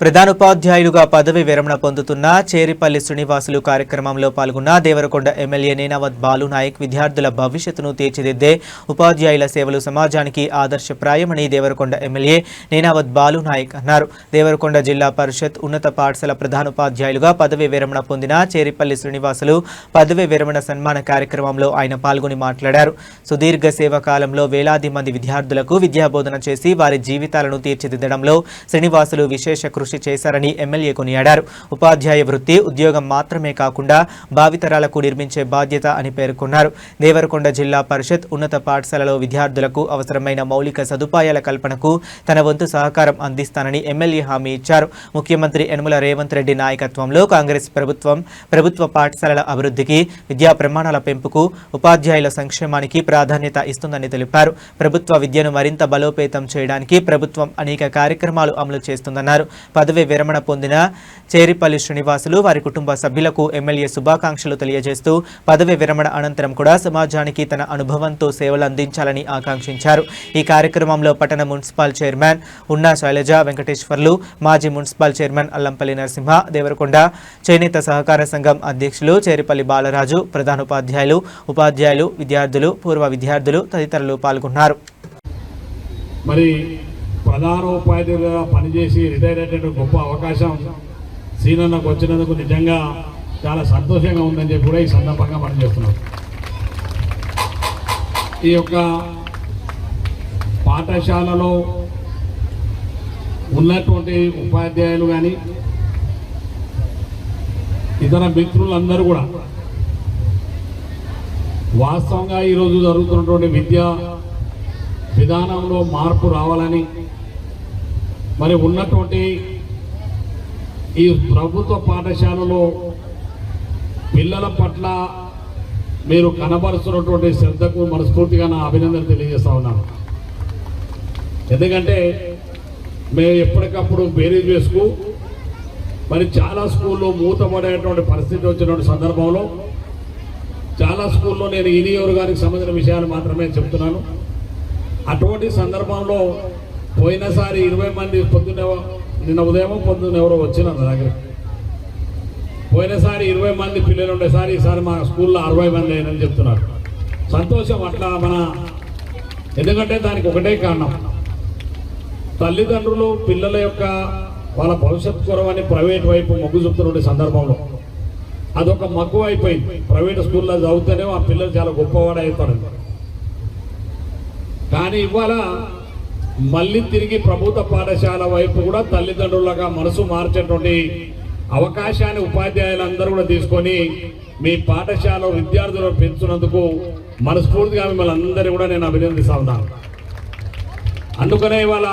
ప్రధానోపాధ్యాయులుగా పదవి విరమణ పొందుతున్న చేరిపల్లి శ్రీనివాసులు కార్యక్రమంలో పాల్గొన్న దేవరకొండ ఎమ్మెల్యే నేనావత్ బాలు నాయక్ విద్యార్థుల భవిష్యత్తును తీర్చిదిద్దే ఉపాధ్యాయుల సేవలు సమాజానికి ఆదర్శప్రాయమని దేవరకొండ ఎమ్మెల్యే నేనావత్ బాలు నాయక్ అన్నారు. దేవరకొండ జిల్లా పరిషత్ ఉన్నత పాఠశాల ప్రధానోపాధ్యాయులుగా పదవి విరమణ పొందిన చేరిపల్లి శ్రీనివాసులు పదవి విరమణ సన్మాన కార్యక్రమంలో ఆయన పాల్గొని మాట్లాడారు. సుదీర్ఘ సేవ కాలంలో వేలాది మంది విద్యార్థులకు విద్యాబోధన చేసి వారి జీవితాలను తీర్చిదిద్దడంలో శ్రీనివాసులు విశేష కృషి చేశారని ఎమ్మెల్యే కొనియాడారు. ఉపాధ్యాయ వృత్తి ఉద్యోగం మాత్రమే కాకుండా భావితరాలకు నిర్మించే బాధ్యత అని పేర్కొన్నారు. దేవరకొండ జిల్లా పరిషత్ ఉన్నత పాఠశాలలో విద్యార్థులకు అవసరమైన మౌలిక సదుపాయాల కల్పనకు తన వంతు సహకారం అందిస్తానని ఎమ్మెల్యే హామీ ఇచ్చారు. ముఖ్యమంత్రి యనమల రేవంత్ రెడ్డి నాయకత్వంలో కాంగ్రెస్ ప్రభుత్వ పాఠశాలల అభివృద్ధికి, విద్యా ప్రమాణాల పెంపుకు, ఉపాధ్యాయుల సంక్షేమానికి ప్రాధాన్యత ఇస్తుందని తెలిపారు. ప్రభుత్వ విద్యను మరింత బలోపేతం చేయడానికి ప్రభుత్వం అనేక కార్యక్రమాలు అమలు చేస్తుందన్నారు. పదవి విరమణ పొందిన చేరిపల్లి శ్రీనివాసులు వారి కుటుంబ సభ్యులకు ఎమ్మెల్యే శుభాకాంక్షలు తెలియజేస్తూ పదవి విరమణ అనంతరం కూడా సమాజానికి తన అనుభవంతో సేవలు అందించాలని ఆకాంక్షించారు. ఈ కార్యక్రమంలో పట్టణ మున్సిపల్ చైర్మన్ ఉన్నా శైలజ వెంకటేశ్వర్లు, మాజీ మున్సిపల్ చైర్మన్ అల్లంపల్లి నరసింహ, దేవరకొండ చేనేత సహకార సంఘం అధ్యక్షులు చేరిపల్లి బాలరాజు, ప్రధానోపాధ్యాయులు, ఉపాధ్యాయులు, విద్యార్థులు, పూర్వ విద్యార్థులు తదితరులు పాల్గొన్నారు. మరి ప్రధానోపాధ్యాయులుగా పనిచేసి రిటైర్ అయ్యేట గొప్ప అవకాశం సీనన్నకు వచ్చినందుకు నిజంగా చాలా సంతోషంగా ఉందని చెప్పి కూడా ఈ సందర్భంగా మనం చేస్తున్నాం. ఈ యొక్క పాఠశాలలో ఉన్నటువంటి ఉపాధ్యాయులు కానీ ఇతర మిత్రులందరూ కూడా వాస్తవంగా ఈరోజు జరుగుతున్నటువంటి విద్యా విధానంలో మార్పు రావాలని, మరి ఉన్నటువంటి ఈ ప్రభుత్వ పాఠశాలలో పిల్లల పట్ల మీరు కనబరుస్తున్నటువంటి శ్రద్ధకు మనస్ఫూర్తిగా నా అభినందన తెలియజేస్తా ఉన్నాను. ఎందుకంటే మేము ఎప్పటికప్పుడు బేరీజ్ వేసుకు మరి చాలా స్కూల్లో మూతపడేటువంటి పరిస్థితి వచ్చినటువంటి సందర్భంలో చాలా స్కూల్లో నేను ఈ నియోజకవర్గానికి సంబంధించిన విషయాలు మాత్రమే చెప్తున్నాను. అటువంటి సందర్భంలో పోయినసారి 20 మంది నిన్న ఉదయం పొద్దున్న ఎవరో వచ్చినారు నా దగ్గర. పోయినసారి 20 మంది పిల్లలు ఉండేసారి ఈసారి మా స్కూల్లో 60 మంది అయినని చెప్తున్నారు. సంతోషం అట్లా ఎందుకంటే దానికి ఒకటే కారణం, తల్లిదండ్రులు పిల్లల యొక్క వాళ్ళ భవిష్యత్తు కొరవని ప్రైవేట్ వైపు మొగ్గు చూపుతున్న సందర్భంలో అదొక మక్కువ అయిపోయింది. ప్రైవేట్ స్కూల్లో చదివితేనే ఆ పిల్లలు చాలా గొప్పవాడు అవుతారు. కానీ ఇవాళ మళ్ళీ తిరిగి ప్రభుత్వ పాఠశాల వైపు కూడా తల్లిదండ్రులుగా మనసు మార్చేటువంటి అవకాశాన్ని ఉపాధ్యాయులందరూ కూడా తీసుకొని మీ పాఠశాల విద్యార్థులను పెంచున్నందుకు మనస్ఫూర్తిగా మిమ్మల్ని అందరూ కూడా నేను అభినందిస్తా ఉన్నాను. అందుకనే ఇవాళ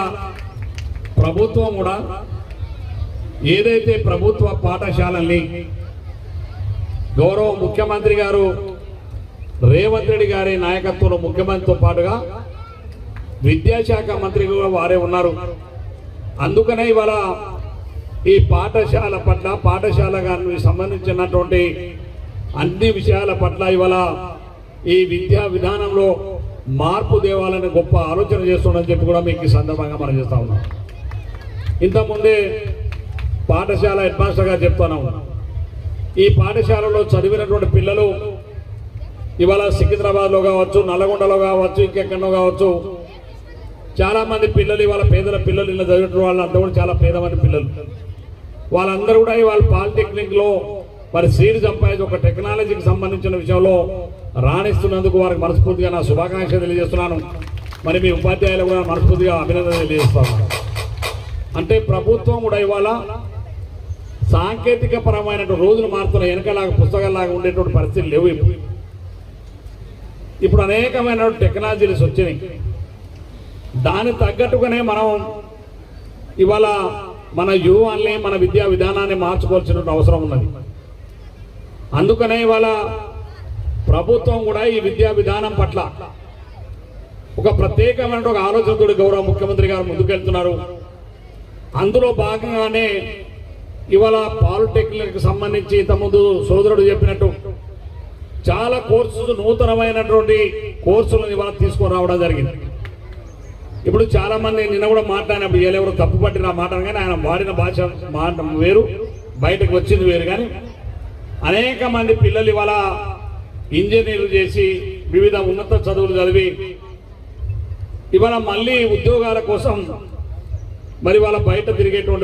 ప్రభుత్వం కూడా ఏదైతే ప్రభుత్వ పాఠశాలల్ని గౌరవ ముఖ్యమంత్రి గారు రేవంత్ రెడ్డి గారి నాయకత్వంలో ముఖ్యమంత్రితో పాటుగా విద్యాశాఖ మంత్రి కూడా వారే ఉన్నారు. అందుకనే ఇవాళ ఈ పాఠశాల పట్ల పాఠశాల గారికి సంబంధించినటువంటి అన్ని విషయాల పట్ల ఇవాళ ఈ విద్యా విధానంలో మార్పు తేవాలని గొప్ప ఆలోచన చేస్తుండని చెప్పి కూడా మీకు ఈ సందర్భంగా మనం చేస్తా ఉన్నాం. ఇంతకుముందే పాఠశాల హెడ్ మాస్టర్గా చెప్తున్నాం. ఈ పాఠశాలలో చదివినటువంటి పిల్లలు ఇవాళ సికింద్రాబాద్లో కావచ్చు, నల్లగొండలో కావచ్చు, ఇంకెక్కడో కావచ్చు, చాలా మంది పిల్లలు ఇవాళ పేదల పిల్లలు ఇలా చదివిన వాళ్ళంతా కూడా చాలా పేదమంది పిల్లలు. వాళ్ళందరూ కూడా ఇవాళ పాలిటెక్నిక్లో మరి సీట్ సంపాదించి ఒక టెక్నాలజీకి సంబంధించిన విషయంలో రాణిస్తున్నందుకు వారికి మనస్ఫూర్తిగా నా శుభాకాంక్షలు తెలియజేస్తున్నాను. మరి మీ ఉపాధ్యాయులు కూడా మనస్ఫూర్తిగా అభినందన తెలియజేస్తాను. అంటే ప్రభుత్వం కూడా ఇవాళ సాంకేతిక పరమైన రోజులు మారుతున్న వెనకలాగా పుస్తకాలాగా ఉండేటువంటి పరిస్థితులు లేవు. ఇప్పుడు అనేకమైన టెక్నాలజీస్ వచ్చినాయి. దానికి తగ్గట్టుగానే మనం ఇవాళ మన యువల్ని మన విద్యా విధానాన్ని మార్చుకోవాల్సిన అవసరం ఉన్నది. అందుకనే ఇవాళ ప్రభుత్వం కూడా ఈ విద్యా విధానం పట్ల ఒక ప్రత్యేకమైన ఒక ఆలోచనతో గౌరవ ముఖ్యమంత్రి గారు ముందుకెళ్తున్నారు. అందులో భాగంగానే ఇవాళ పాలిటెక్నిక్ సంబంధించి ఇంతకుముందు సోదరుడు చెప్పినట్టు చాలా కోర్సులు, నూతనమైనటువంటి కోర్సులను ఇవాళ తీసుకొని రావడం జరిగింది. ఇప్పుడు చాలా మంది నిన్న కూడా మాట్లాడినప్పుడు ఎవరు తప్పు పట్టిన మాట కానీ ఆయన వాడిన భాష మాట వేరు, బయటకు వచ్చింది వేరు. కానీ అనేక మంది పిల్లలు ఇవాళ ఇంజనీర్లు చేసి వివిధ ఉన్నత చదువులు చదివి ఇవాళ మళ్ళీ ఉద్యోగాల కోసం మరి వాళ్ళ బయట తిరిగేటువంటి